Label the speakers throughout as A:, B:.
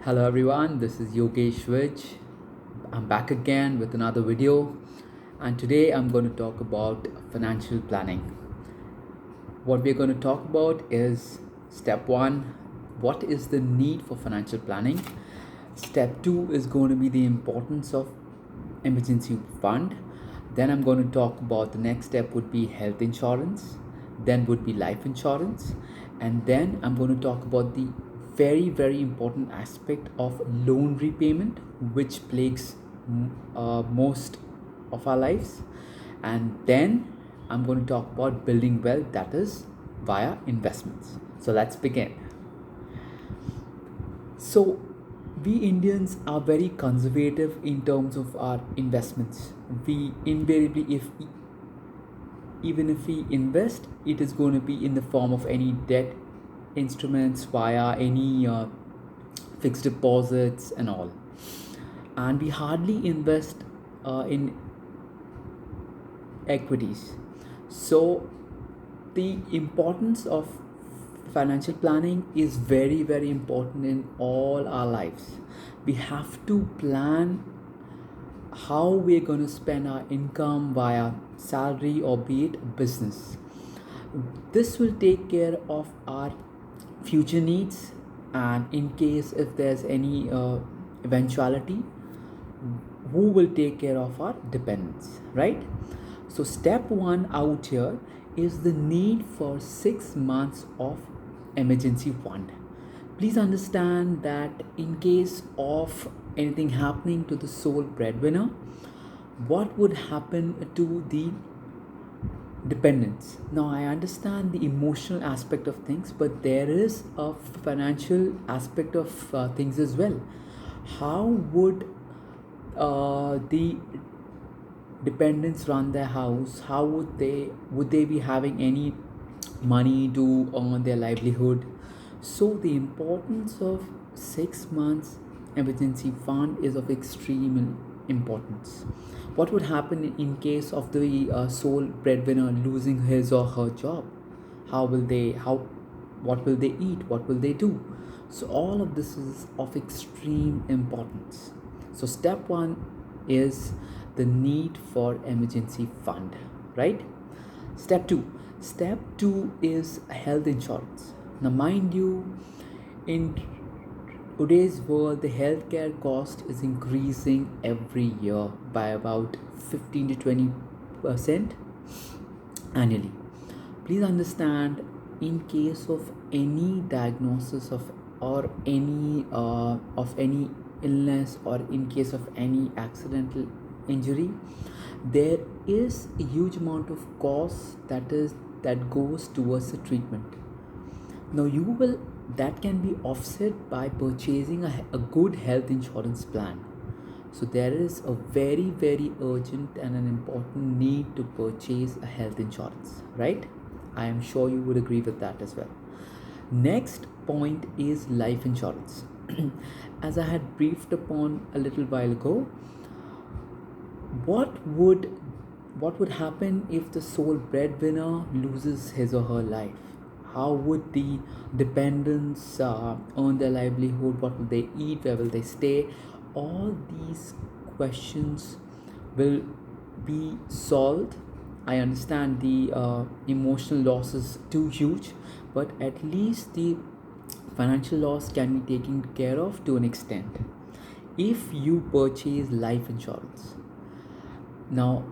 A: Hello everyone, this is Yogesh. I'm back again with another video, and today I'm going to talk about financial planning. What we're going to talk about is step 1, what is the need for financial planning? Step 2 is going to be the importance of emergency fund. Then I'm going to talk about the next step would be health insurance, then would be life insurance, and then I'm going to talk about the very important aspect of loan repayment, which plagues most of our lives. And then I'm going to talk about building wealth, that is via investments. So let's begin. So, we Indians are very conservative in terms of our investments. We invariably, even if we invest, it is going to be in the form of any debt instruments via any fixed deposits and all. And we hardly invest in equities. So, the importance of financial planning is very important in all our lives. We have to plan how we're going to spend our income via salary or be it business. This will take care of our future needs, and in case if there's any eventuality, who will take care of our dependents, right? So step 1 out here is the need for 6 months of emergency fund. Please understand that in case of anything happening to the sole breadwinner, what would happen to the dependents? Now I understand the emotional aspect of things, but there is a financial aspect of things as well. How would the dependents run their house? How would they be having any money to earn their livelihood? So the importance of 6 months emergency fund is of extreme importance. What would happen in case of the sole breadwinner losing his or her job? How what will they eat? What will they do? So all of this is of extreme importance. So step 1 is the need for emergency fund, right? Step 2 is health insurance. Now mind you, in today's world, the healthcare cost is increasing every year by about 15 to 20% annually. Please understand, in case of any diagnosis of any illness, or in case of any accidental injury, there is a huge amount of cost that goes towards the treatment. Now you will that can be offset by purchasing a good health insurance plan. So there is a very urgent and an important need to purchase a health insurance, right? I am sure you would agree with that as well. Next point is life insurance. As I had briefed upon a little while ago, what would what would happen if the sole breadwinner loses his or her life? How would the dependents earn their livelihood? What will they eat? Where will they stay? All these questions will be solved. I understand the emotional loss is too huge, but at least the financial loss can be taken care of to an extent if you purchase life insurance. Now,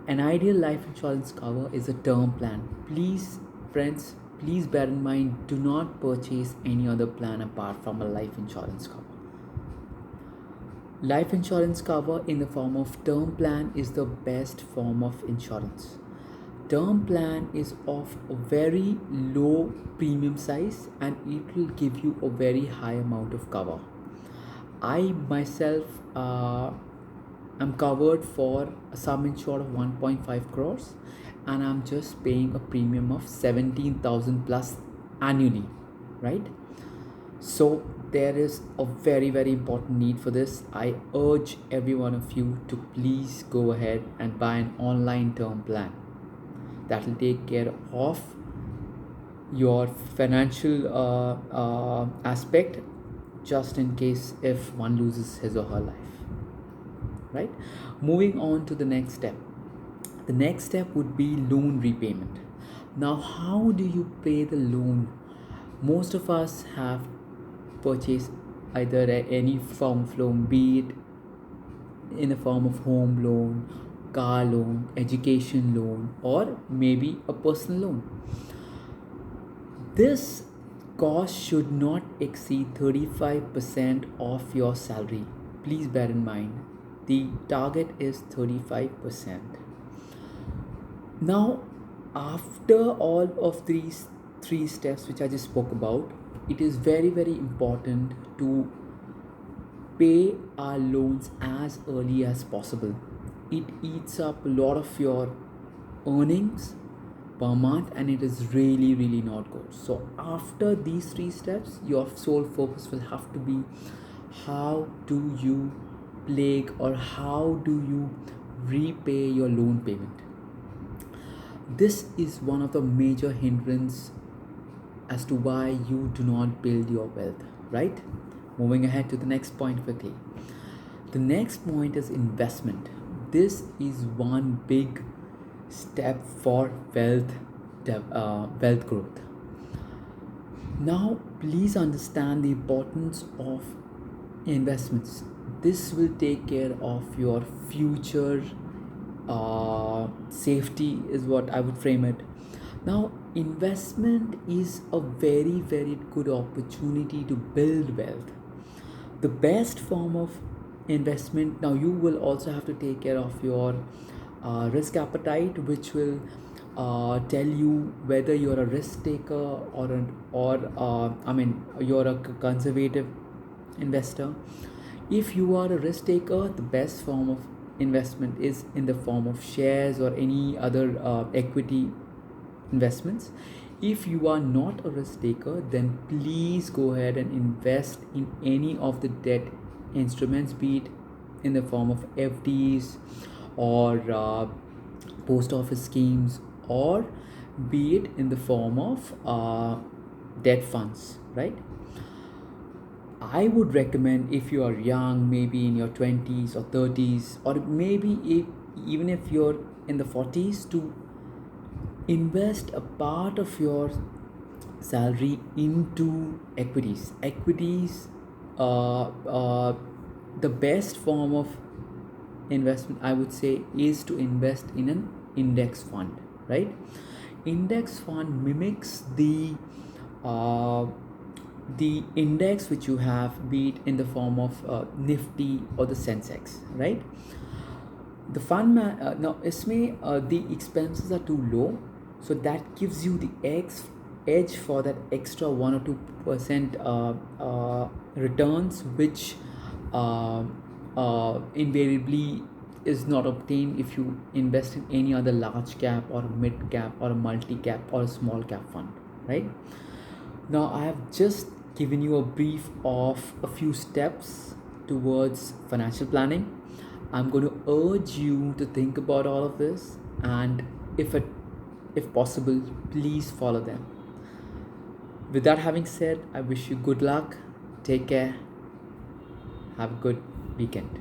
A: an ideal life insurance cover is a term plan. Please, friends, please bear in mind, do not purchase any other plan apart from a life insurance cover. Life insurance cover in the form of term plan is the best form of insurance. Term plan is of a very low premium size, and it will give you a very high amount of cover. I myself am covered for a sum insured of 1.5 crores, and I'm just paying a premium of 17,000 plus annually, right? So there is a very important need for this. I urge every one of you to please go ahead and buy an online term plan that will take care of your financial aspect just in case if one loses his or her life, right? Moving on to the next step. The next step would be loan repayment. Now, how do you pay the loan? Most of us have purchased either any form of loan, be it in the form of home loan, car loan, education loan, or maybe a personal loan. This cost should not exceed 35% of your salary. Please bear in mind the target is 35%. Now, after all of these three steps which I just spoke about, it is very, very important to pay our loans as early as possible. It eats up a lot of your earnings per month and it is really, really not good. So after these three steps, your sole focus will have to be how do you plague or how do you repay your loan payment. This is one of the major hindrance as to why you do not build your wealth, right? Moving ahead to the next point quickly. The next point is investment. This is one big step for wealth growth. Now, please understand the importance of investments. This will take care of your future safety, is what I would frame it. Now, investment is a very, very good opportunity to build wealth. The best form of investment, now you will also have to take care of your risk appetite, which will tell you whether you're a risk taker you're a conservative investor. If you are a risk taker, the best form of investment is in the form of shares or any other equity investments. If you are not a risk taker, then please go ahead and invest in any of the debt instruments, be it in the form of FDs or post office schemes, or be it in the form of debt funds, right? I would recommend, if you are young, maybe in your 20s or 30s, or maybe even if you're in the 40s, to invest a part of your salary into equities. The best form of investment, I would say, is to invest in an index fund, right? Index fund mimics the index which you have, be it in the form of Nifty or the Sensex, right? The fund now isme the expenses are too low, so that gives you the edge for that extra 1 or 2% returns, which invariably is not obtained if you invest in any other large cap or mid cap or a multi cap or a small cap fund, right? Now, I have just given you a brief of a few steps towards financial planning. I'm going to urge you to think about all of this, and if possible, please follow them. With that having said, I wish you good luck. Take care. Have a good weekend.